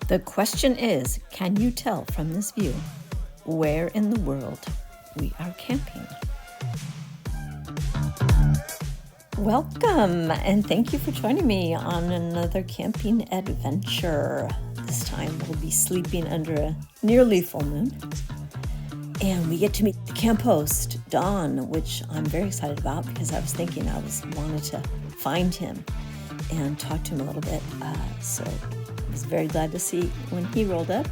The question is, can you tell from this view where in the world we are camping? Welcome, and thank you for joining me on another camping adventure. This time we'll be sleeping under a nearly full moon. And we get to meet the camp host, Don, which I'm very excited about because I was thinking wanted to find him and talk to him a little bit. So I was very glad to see when he rolled up.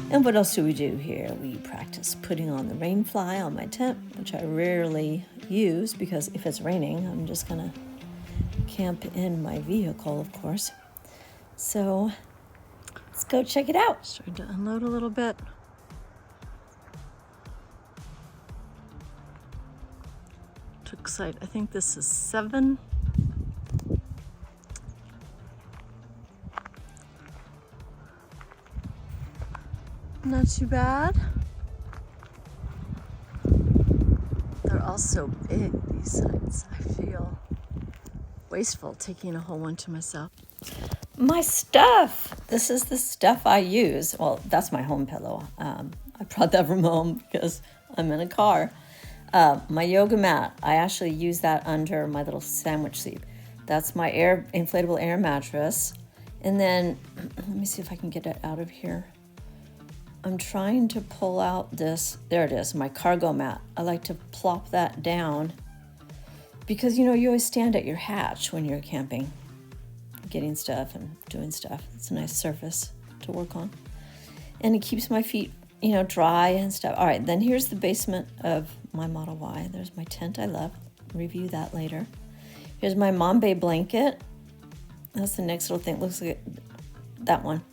And what else do we do here? We practice putting on the rain fly on my tent, which I rarely use because if it's raining, I'm just gonna camp in my vehicle, of course. So let's go check it out. Starting to unload a little bit. Took site, I think this is 7. Not too bad. They're all so big, these sites. I feel wasteful taking a whole one to myself. My stuff. This is the stuff I use. Well, that's my home pillow. I brought that from home because I'm in a car. My yoga mat. I actually use that under my little sandwich sleep. That's my inflatable air mattress. And then, let me see if I can get it out of here. I'm trying to pull out this, there it is, my cargo mat. I like to plop that down because, you always stand at your hatch when you're camping, getting stuff and doing stuff. It's a nice surface to work on. And it keeps my feet, dry and stuff. All right, then here's the basement of my Model Y. There's my tent I love. Review that later. Here's my Mambe blanket. That's the next little thing. Looks like that one.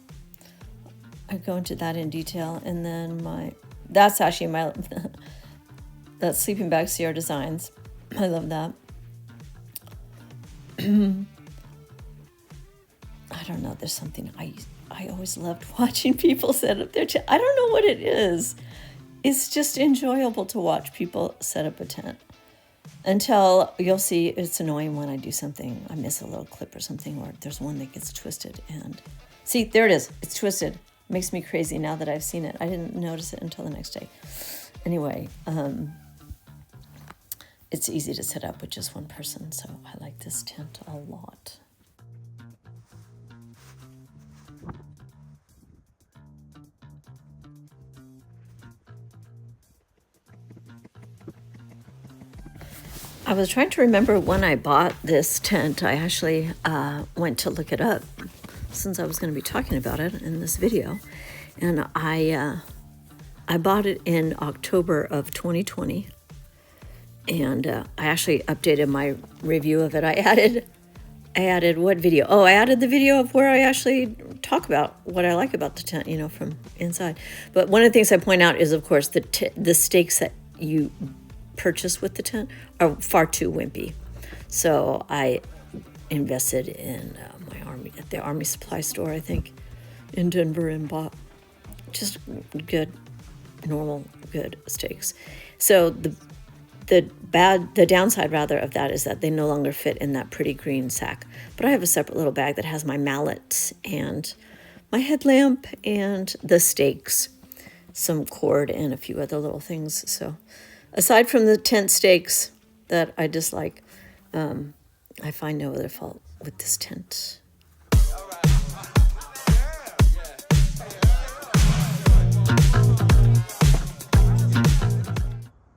I go into that in detail. And then that's actually my, that sleeping bag, Sierra Designs. I love that. I don't know. There's something I always loved watching people set up their tent. I don't know what it is. It's just enjoyable to watch people set up a tent until you'll see it's annoying when I do something. I miss a little clip or something, or there's one that gets twisted. And see, there it is. It's twisted. Makes me crazy now that I've seen it. I didn't notice it until the next day. Anyway, it's easy to set up with just one person, so I like this tent a lot. I was trying to remember when I bought this tent. I actually went to look it up since I was going to be talking about it in this video. And I bought it in October of 2020. And I actually updated my review of it. I added what video? Oh, I added the video of where I actually talk about what I like about the tent, from inside. But one of the things I point out is, of course, the stakes that you purchase with the tent are far too wimpy. So I invested in at the Army Supply Store, I think, in Denver, and bought just good, normal, good stakes. So the downside rather of that is that they no longer fit in that pretty green sack. But I have a separate little bag that has my mallet and my headlamp and the stakes, some cord, and a few other little things. So aside from the tent stakes that I dislike, I find no other fault with this tent.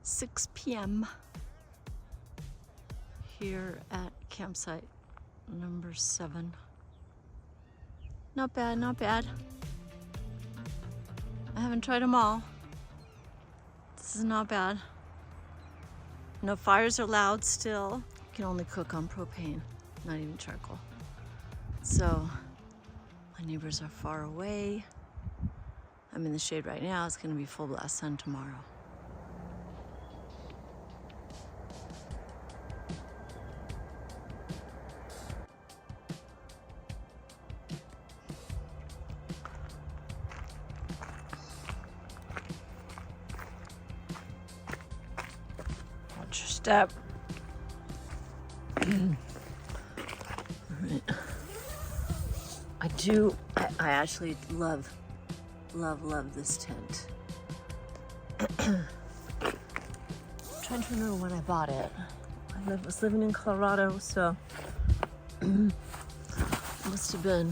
6 p.m. here at campsite number 7. Not bad, not bad. I haven't tried them all. This is not bad. No fires allowed still. You can only cook on propane, not even charcoal. So my neighbors are far away. I'm in the shade right now. It's gonna be full blast sun tomorrow. Watch your step. All right. I do I actually love this tent. Trying to remember when I bought it. I was living in Colorado, so must have been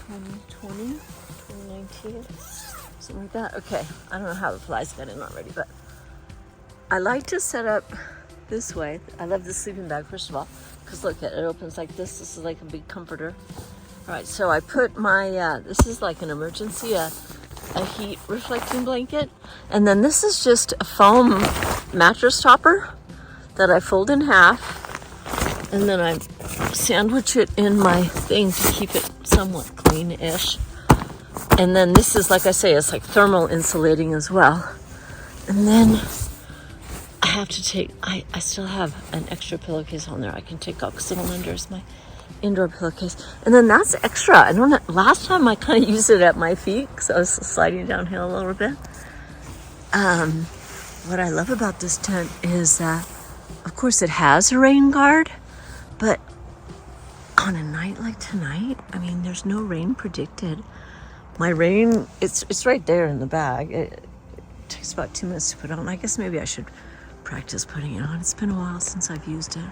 2020, 2019, something like that. Okay, I don't know how the flies got in already, but I like to set up this way. I love the sleeping bag, first of all, because look, it opens like this. This is like a big comforter. All right, so I put my, this is like an emergency, a heat reflecting blanket. And then this is just a foam mattress topper that I fold in half. And then I sandwich it in my thing to keep it somewhat clean-ish. And then this is, like I say, it's like thermal insulating as well. And then I have to take, I still have an extra pillowcase on there I can take out because the one under is my indoor pillowcase. And then that's extra. I don't know, last time I kind of used it at my feet because I was sliding downhill a little bit. What I love about this tent is that, of course, it has a rain guard, but on a night like tonight, I mean, there's no rain predicted. My rain, it's right there in the bag. It takes about 2 minutes to put on. I guess maybe I should practice putting it on. It's been a while since I've used it.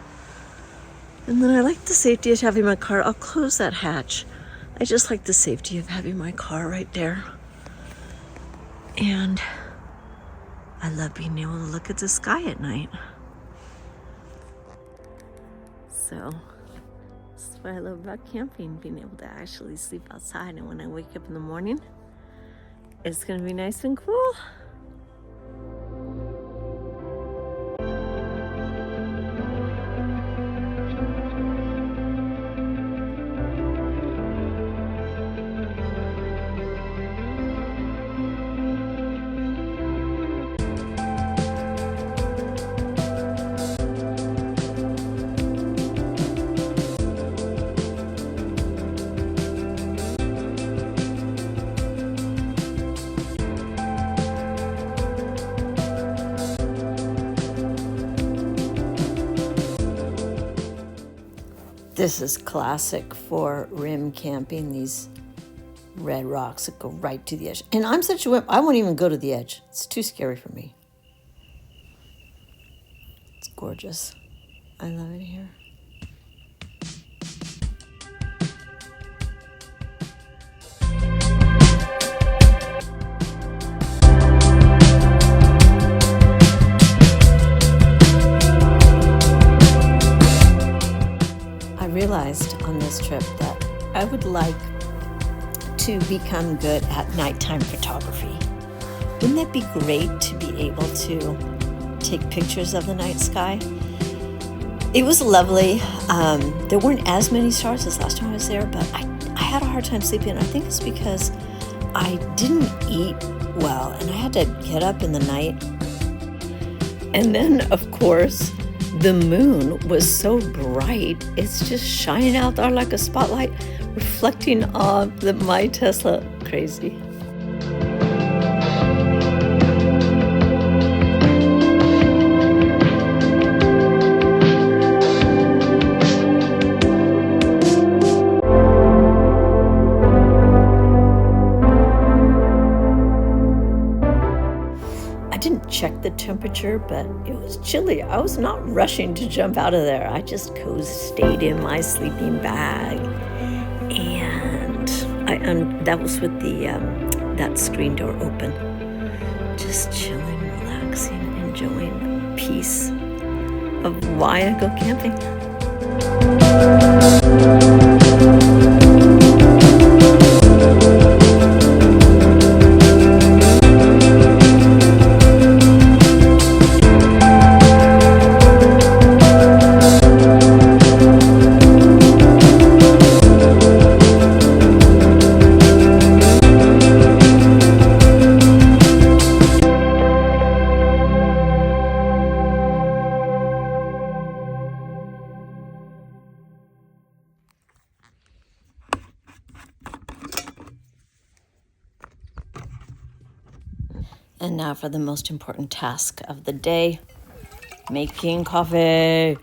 And then I like the safety of having my car. I'll close that hatch. I just like the safety of having my car right there. And I love being able to look at the sky at night. So that's what I love about camping, being able to actually sleep outside. And when I wake up in the morning, it's going to be nice and cool. This is classic for rim camping, these red rocks that go right to the edge. And I'm such a wimp, I won't even go to the edge. It's too scary for me. It's gorgeous. I love it here. Realized on this trip that I would like to become good at nighttime photography. Wouldn't that be great to be able to take pictures of the night sky? It was lovely. There weren't as many stars as last time I was there, but I had a hard time sleeping. I think it's because I didn't eat well and I had to get up in the night. And then, of course, the moon was so bright, it's just shining out there like a spotlight, reflecting off my Tesla. Crazy. Check the temperature, but it was chilly. I was not rushing to jump out of there. I just stayed in my sleeping bag, and that was with the that screen door open. Just chilling, relaxing, enjoying peace of why I go camping. And now for the most important task of the day, making coffee.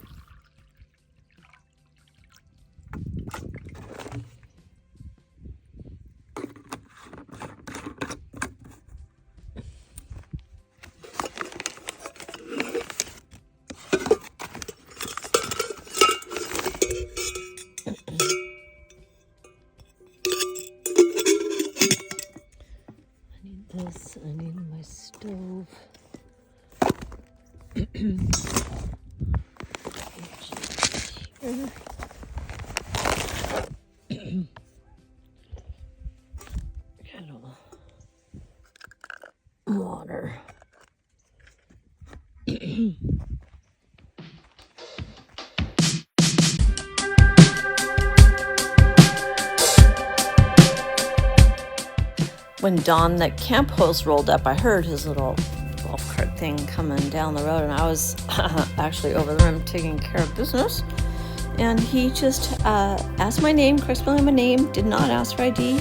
this. I need my stove. Kettle. Water. When Don, the camp host, rolled up, I heard his little golf cart thing coming down the road, and I was actually over the room taking care of business. And he just asked my name, correct spelling of my name, did not ask for ID,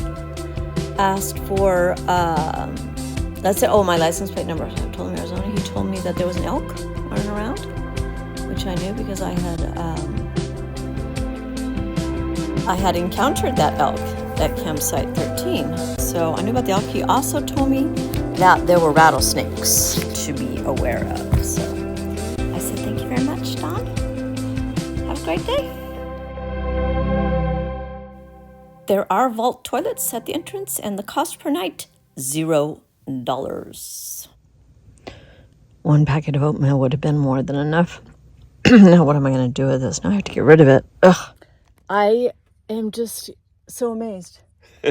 asked for, that's it, my license plate number. I told him Arizona. He told me that there was an elk running around, which I knew because I had encountered that elk at campsite 13. So I knew about the elk. He also told me that there were rattlesnakes to be aware of. So I said, thank you very much, Don. Have a great day. There are vault toilets at the entrance, and the cost per night, $0. One packet of oatmeal would have been more than enough. Now what am I going to do with this? Now I have to get rid of it. Ugh. I am just so amazed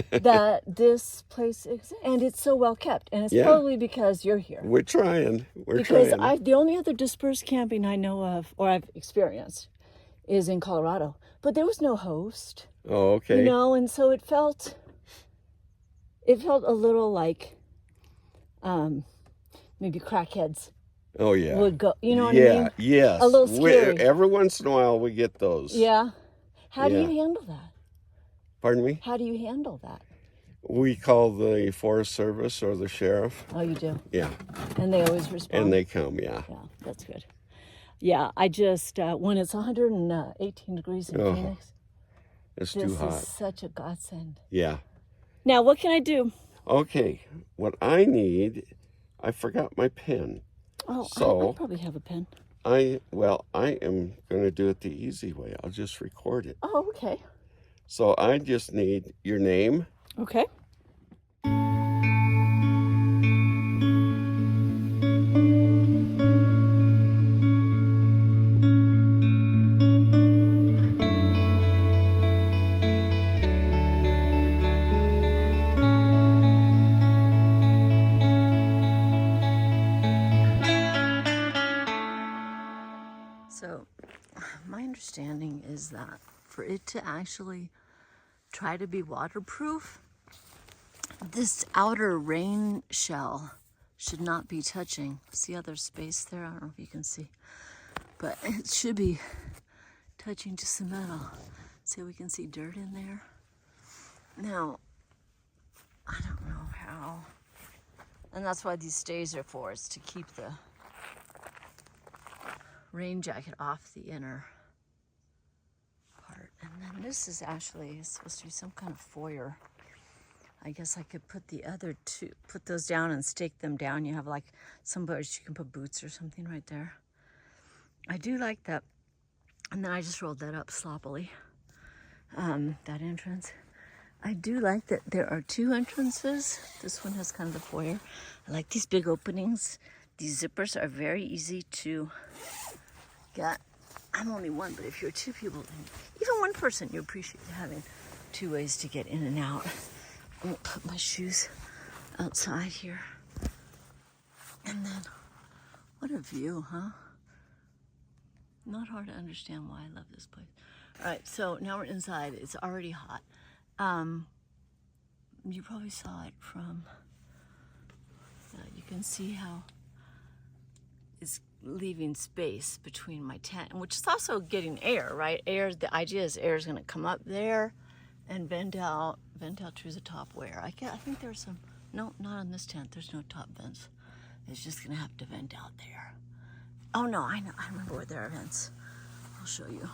that this place exists, and it's so well kept, and it's probably because you're here. We're trying. Because the only other dispersed camping I know of, or I've experienced, is in Colorado, but there was no host. Oh, okay. You know, and so it felt a little like maybe crackheads. Oh yeah. Would go. You know what I mean? Yeah. Yes. A little scary. Every once in a while we get those. Yeah. How do you handle that? Pardon me? How do you handle that? We call the Forest Service or the sheriff. Oh, you do? Yeah. And they always respond? And they come, yeah. Yeah, that's good. Yeah, I just, when it's 118 degrees in Phoenix, it's too hot. This is such a godsend. Yeah. Now, what can I do? Okay, what I need, I forgot my pen. Oh, so, I probably have a pen. I am going to do it the easy way. I'll just record it. Oh, okay. So I just need your name. Okay. So, my understanding is that for it to actually try to be waterproof, this outer rain shell should not be touching. See how there's space there? I don't know if you can see, but it should be touching just the metal. See, we can see dirt in there. Now, I don't know how, and that's why these stays are for, is to keep the rain jacket off the inner part. And then this is actually supposed to be some kind of foyer. I guess I could put put those down and stake them down. You have like some birds, you can put boots or something right there. I do like that. And then I just rolled that up sloppily, that entrance. I do like that there are two entrances. This one has kind of the foyer. I like these big openings. These zippers are very easy to get. I'm only one, but if you're two people, then even one person, you appreciate having two ways to get in and out. I'm gonna put my shoes outside here. And then, what a view, huh? Not hard to understand why I love this place. All right, so now we're inside. It's already hot. You probably saw it from, you can see how it's leaving space between my tent, which is also getting air, right? Air, the idea is air is gonna come up there and vent out through the top where. I think there's some, no, not on this tent, there's no top vents. It's just gonna have to vent out there. Oh no, I know, I remember where there are vents. I'll show you.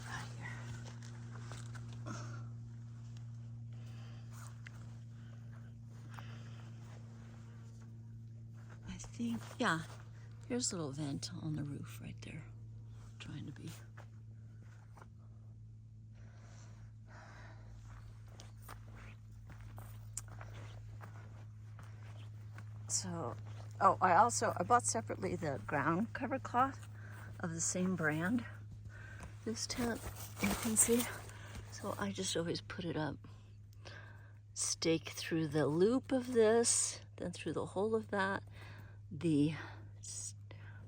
Right here. I think, yeah, here's a little vent on the roof right there. Trying to be. So, oh, I bought separately the ground cover cloth of the same brand. This tent, you can see. So I just always put it up, stake through the loop of this, then through the hole of that. The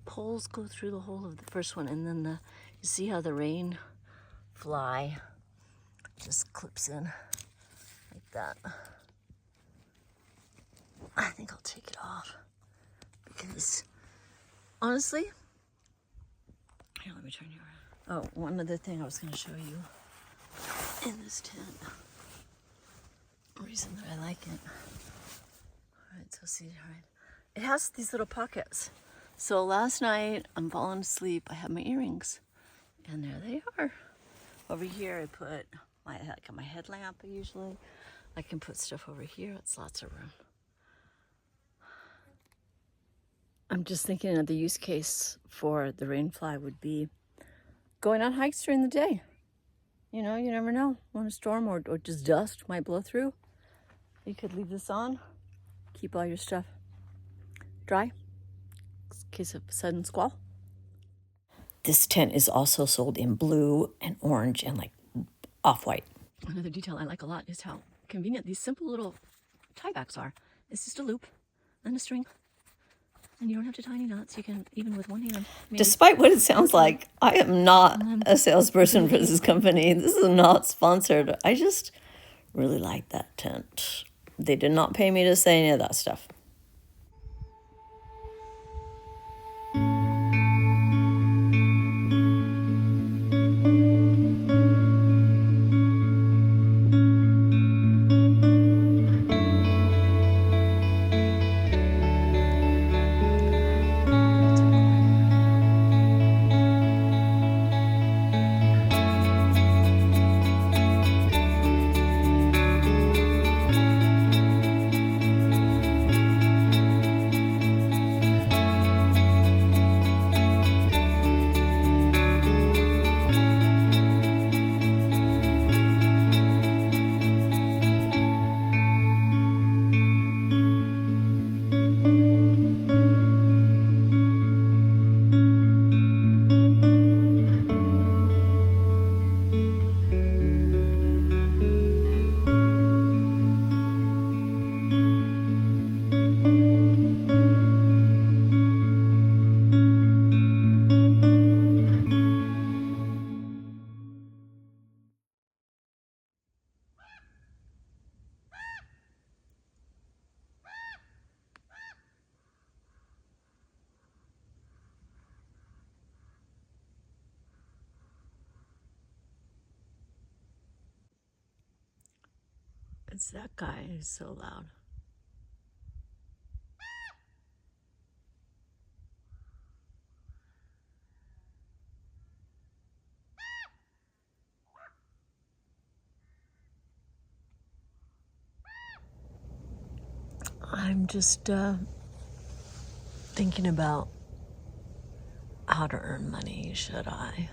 poles go through the hole of the first one, and then you see how the rain fly just clips in like that. I think I'll take it off because honestly, here, let me turn you around. Oh, one other thing I was going to show you in this tent. Reason that I like it. All right, so see, all right. It has these little pockets. So last night I'm falling asleep. I have my earrings, and there they are. Over here, I put my headlamp. Usually, I can put stuff over here. It's lots of room. I'm just thinking of the use case for the rainfly would be going on hikes during the day. You know, you never know when a storm or just dust might blow through. You could leave this on, keep all your stuff dry in case of sudden squall. This tent is also sold in blue and orange and like off-white. Another detail I like a lot is how convenient these simple little tie backs are. It's just a loop and a string. And you don't have to tie any knots. You can, even with one hand. Despite what it sounds like, I am not a salesperson for this company. This is not sponsored. I just really like that tent. They did not pay me to say any of that stuff. It's that guy who's so loud. I'm just thinking about how to earn money. Should I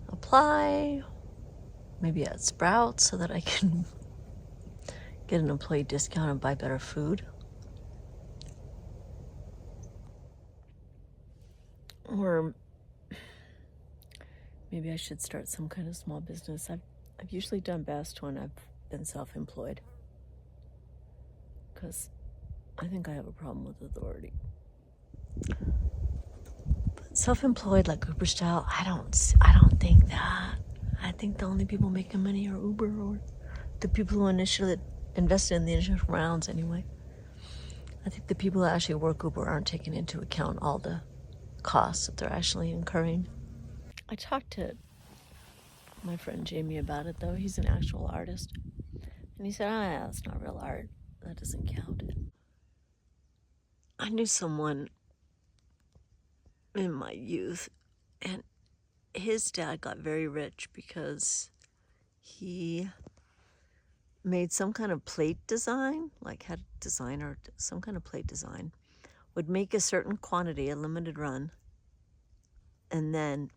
apply maybe at Sprouts so that I can get an employee discount and buy better food? Or maybe I should start some kind of small business. I've usually done best when I've been self-employed, because I think I have a problem with authority. But self-employed, like Uber style, I don't think that. I think the only people making money are Uber, or the people who initially invested in the initial rounds anyway. I think the people that actually work Uber aren't taking into account all the costs that they're actually incurring. I talked to my friend Jamie about it, though. He's an actual artist. And he said, that's not real art. That doesn't count. I knew someone in my youth, and his dad got very rich because he made some kind of plate design, like had a designer, some kind of plate design, would make a certain quantity, a limited run, and then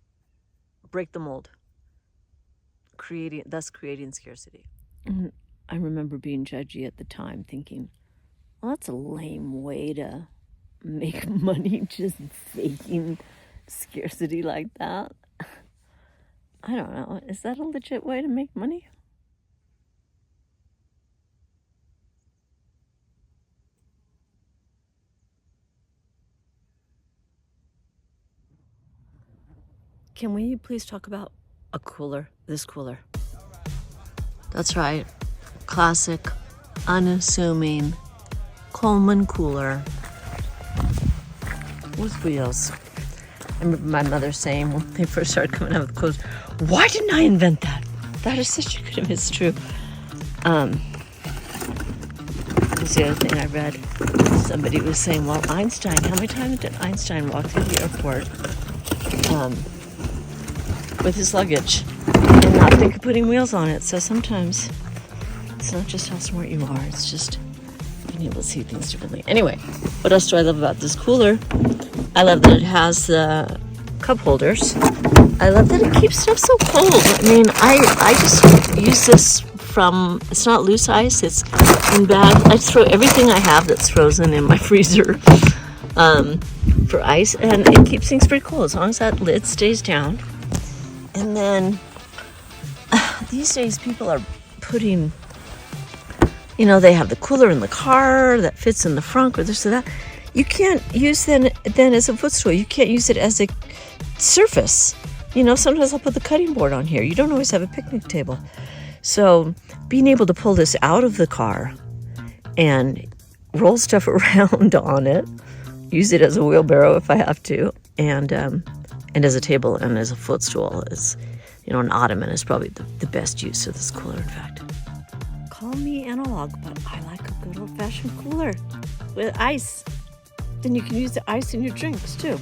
break the mold, thus creating scarcity. And I remember being judgy at the time, thinking, Well, that's a lame way to make money, just faking scarcity like that. I don't know. Is that a legit way to make money? Can we please talk about a cooler? This cooler. That's right. Classic, unassuming Coleman cooler with wheels. I remember my mother saying when they first started coming out with clothes, why didn't I invent that? That is such a good, it's true. That's the other thing I read. Somebody was saying, well, Einstein, how many times did Einstein walk through the airport with his luggage and not think of putting wheels on it? So sometimes it's not just how smart you are, it's just being able to see things differently. Anyway, what else do I love about this cooler? I love that it has the cup holders. I love that it keeps stuff so cold. I mean, I just use this from, it's not loose ice, it's in bag. I throw everything I have that's frozen in my freezer for ice, and it keeps things pretty cool as long as that lid stays down. And then these days people are putting, you know, they have the cooler in the car that fits in the front or this or that. You can't use then as a footstool. You can't use it as a surface. You know, sometimes I'll put the cutting board on here. You don't always have a picnic table. So being able to pull this out of the car and roll stuff around on it, use it as a wheelbarrow if I have to, and as a table and as a footstool is, you know, an ottoman is probably the best use of this cooler, in fact. Call me analog, but I like a good old-fashioned cooler with ice. Then you can use the ice in your drinks, too.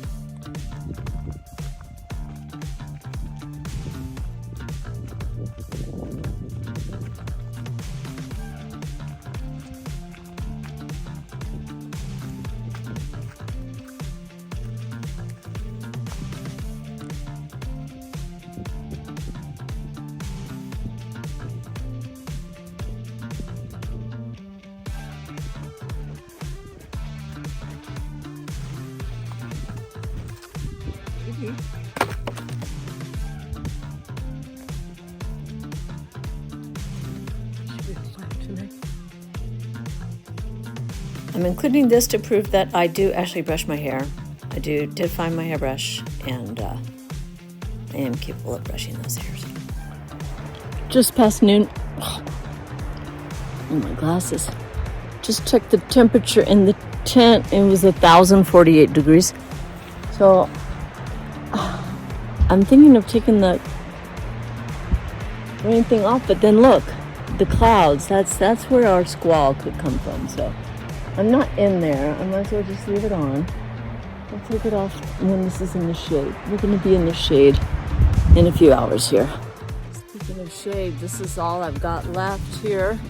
I'm including this to prove that I do actually brush my hair. I did find my hairbrush, and I am capable of brushing those hairs. Just past noon. Oh, my glasses. Just checked the temperature in the tent. It was 1,048 degrees. So I'm thinking of taking the rain thing off, but then look, the clouds, that's where our squall could come from. So I'm not in there. I might as well just leave it on. I'll take it off when this is in the shade. We're going to be in the shade in a few hours here. Speaking of shade, this is all I've got left here.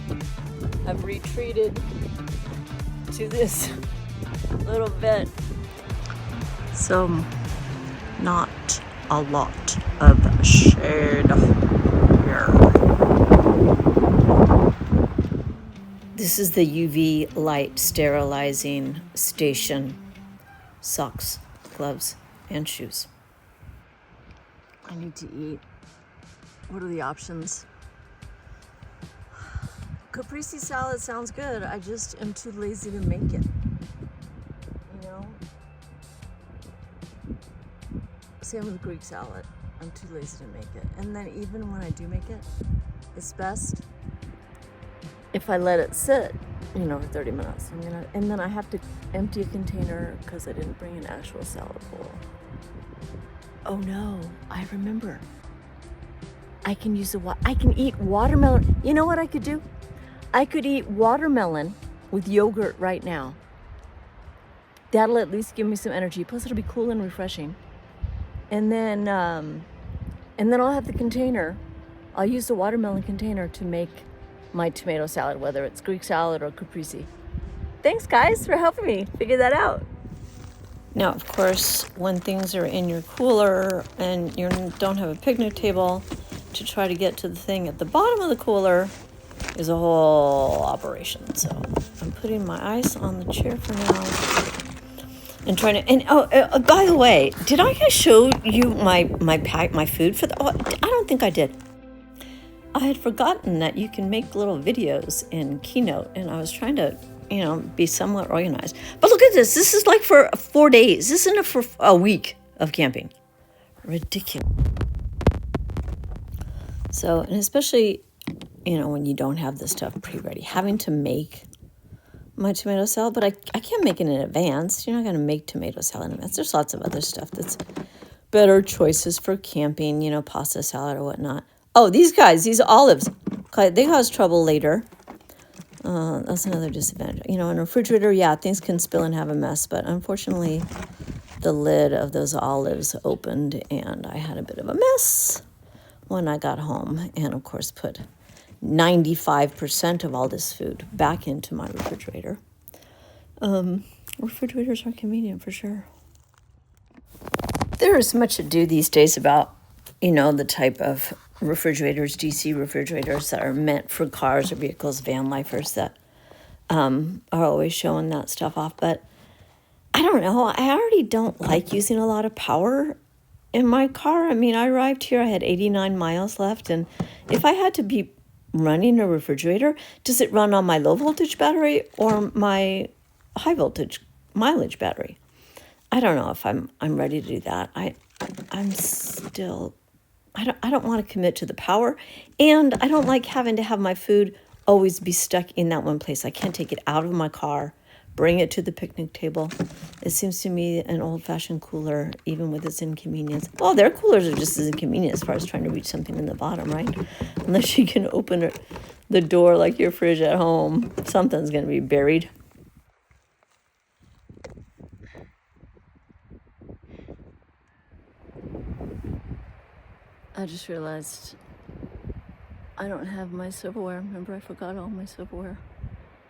I've retreated to this little bit. So, not a lot of shade here. This is the UV light sterilizing station. Socks, gloves, and shoes. I need to eat. What are the options? Caprese salad sounds good. I just am too lazy to make it. You know? Same with Greek salad. I'm too lazy to make it. And then even when I do make it, it's best if I let it sit, you know, for 30 minutes. And then I have to empty a container because I didn't bring an actual salad bowl. Oh no, I remember. I can eat watermelon. You know what I could do? I could eat watermelon with yogurt right now. That'll at least give me some energy. Plus it'll be cool and refreshing. And then I'll have the container. I'll use the watermelon container to make my tomato salad, whether it's Greek salad or caprese. Thanks, guys, for helping me figure that out. Now, of course, when things are in your cooler and you don't have a picnic table, to try to get to the thing at the bottom of the cooler It was a whole operation. So I'm putting my ice on the chair for now. And trying to, and by the way, did I guys show you my food for the, I don't think I did. I had forgotten that you can make little videos in Keynote, and I was trying to, be somewhat organized. But look at this. This is like for 4 days. This isn't for a week of camping. Ridiculous. So, and especially, when you don't have this stuff pre-ready, having to make my tomato salad, but I can't make it in advance. You're not going to make tomato salad in advance. There's lots of other stuff that's better choices for camping, pasta salad or whatnot. Oh, these olives, they cause trouble later. That's another disadvantage. In a refrigerator, things can spill and have a mess, but unfortunately, the lid of those olives opened and I had a bit of a mess when I got home, and of course put 95% of all this food back into my refrigerator. Refrigerators are convenient for sure. There is much ado these days about, the type of refrigerators, DC refrigerators that are meant for cars or vehicles, van lifers that are always showing that stuff off. But I don't know. I already don't like using a lot of power in my car. I mean, I arrived here, I had 89 miles left. And if I had to be running a refrigerator, does it run on my low voltage battery or my high voltage mileage battery? I don't know if I'm ready to do that. I'm still, I don't want to commit to the power, and I don't like having to have my food always be stuck in that one place. I can't take it out of my car, bring it to the picnic table. It seems to me an old-fashioned cooler, even with its inconvenience. Well, their coolers are just as inconvenient as far as trying to reach something in the bottom, right? Unless you can open the door like your fridge at home, something's going to be buried. I just realized I don't have my silverware. Remember, I forgot all my silverware.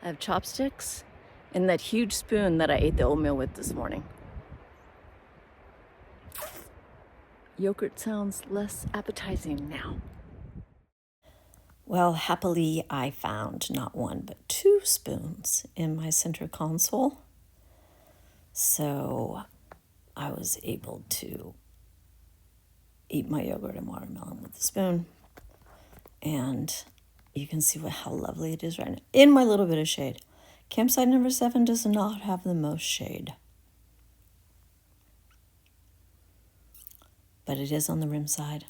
I have chopsticks and that huge spoon that I ate the oatmeal with this morning. Yogurt sounds less appetizing now. Well, happily, I found not one, but 2 spoons in my center console. So I was able to eat my yogurt and watermelon with a spoon. And you can see how lovely it is right now in my little bit of shade. Campsite number 7 does not have the most shade, but it is on the rim side,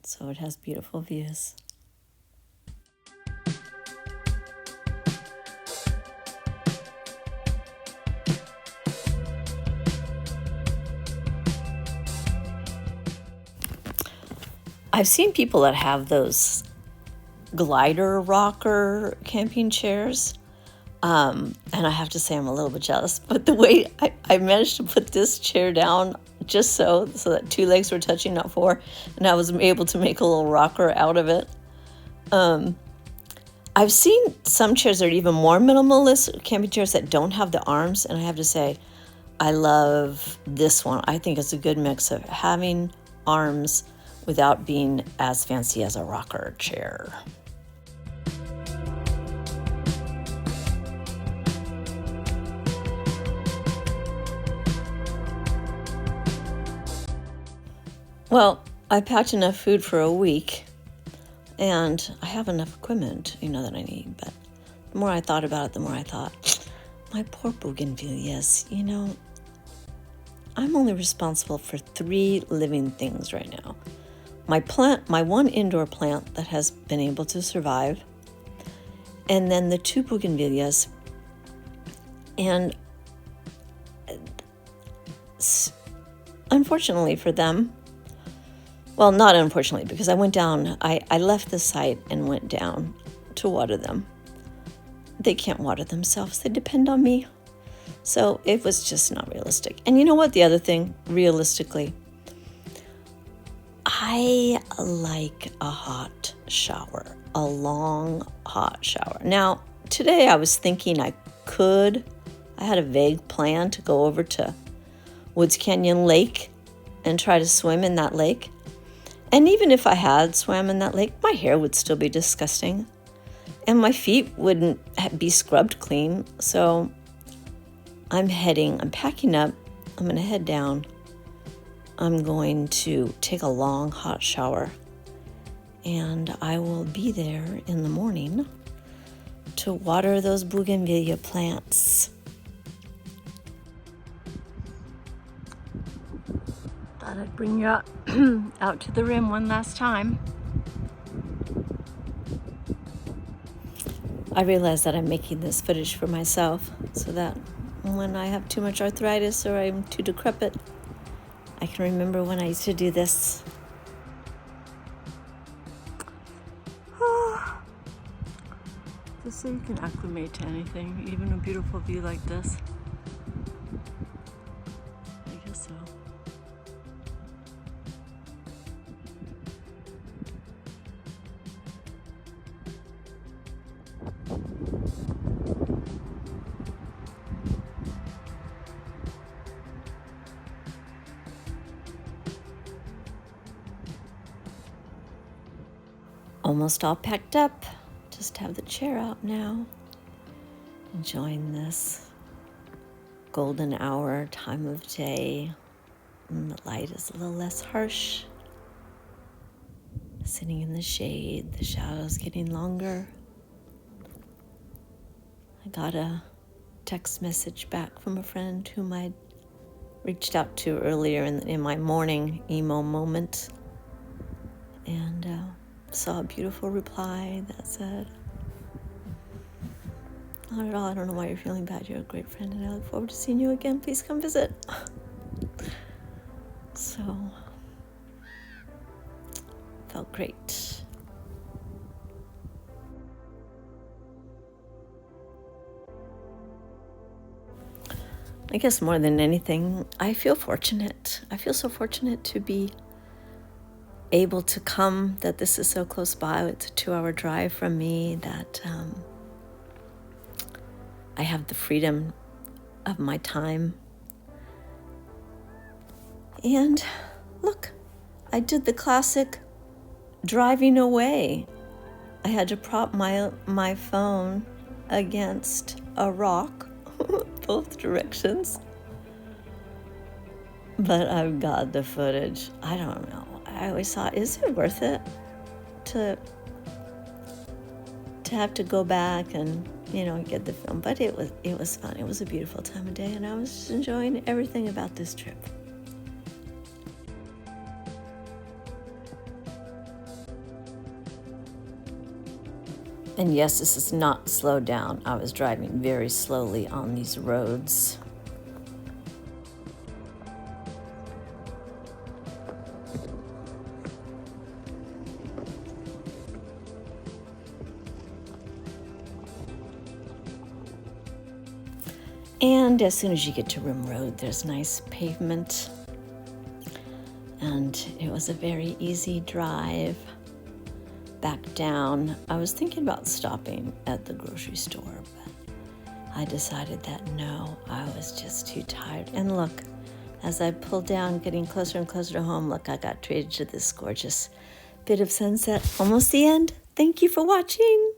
so it has beautiful views. I've seen people that have those glider rocker camping chairs. And I have to say I'm a little bit jealous, but the way I managed to put this chair down just so that 2 legs were touching, not 4, and I was able to make a little rocker out of it. I've seen some chairs that are even more minimalist, camping chairs that don't have the arms, and I have to say I love this one. I think it's a good mix of having arms without being as fancy as a rocker chair. Well, I packed enough food for a week, and I have enough equipment, that I need. But the more I thought about it, the more I thought, my poor bougainvilleas, I'm only responsible for 3 living things right now. My 1 indoor plant that has been able to survive, and then the 2 bougainvilleas. And unfortunately for them, well, not unfortunately, because I went down, I left the site and went down to water them. They can't water themselves. They depend on me. So it was just not realistic. And you know what? The other thing, realistically, I like a hot shower, a long hot shower. Now, today I was thinking I had a vague plan to go over to Woods Canyon Lake and try to swim in that lake. And even if I had swam in that lake, my hair would still be disgusting. and my feet wouldn't be scrubbed clean. So I'm packing up. I'm going to head down. I'm going to take a long hot shower, and I will be there in the morning to water those bougainvillea plants. Thought I'd bring you out to the rim one last time. I realize that I'm making this footage for myself so that when I have too much arthritis or I'm too decrepit, I can remember when I used to do this. Just so you can acclimate to anything, even a beautiful view like this. I guess so. Almost all packed up. Just have the chair out now. Enjoying this golden hour time of day. And the light is a little less harsh. Sitting in the shade, the shadows getting longer. I got a text message back from a friend whom I'd reached out to earlier in my morning emo moment. And saw a beautiful reply that said, "Not at all. I don't know why you're feeling bad. You're a great friend, and I look forward to seeing you again. Please come visit." So, felt great. I guess more than anything, I feel fortunate. I feel so fortunate to be able to come, that this is so close by. It's a 2-hour drive from me, that I have the freedom of my time. And look, I did the classic driving away. I had to prop my phone against a rock, both directions. But I've got the footage. I don't know. I always thought, is it worth it to have to go back and, get the film? But it was fun. It was a beautiful time of day, and I was just enjoying everything about this trip. And yes, this is not slowed down. I was driving very slowly on these roads. And as soon as you get to Rim Road, there's nice pavement. And it was a very easy drive back down. I was thinking about stopping at the grocery store, but I decided that no, I was just too tired. And look, as I pulled down, getting closer and closer to home, look, I got treated to this gorgeous bit of sunset. Almost the end. Thank you for watching.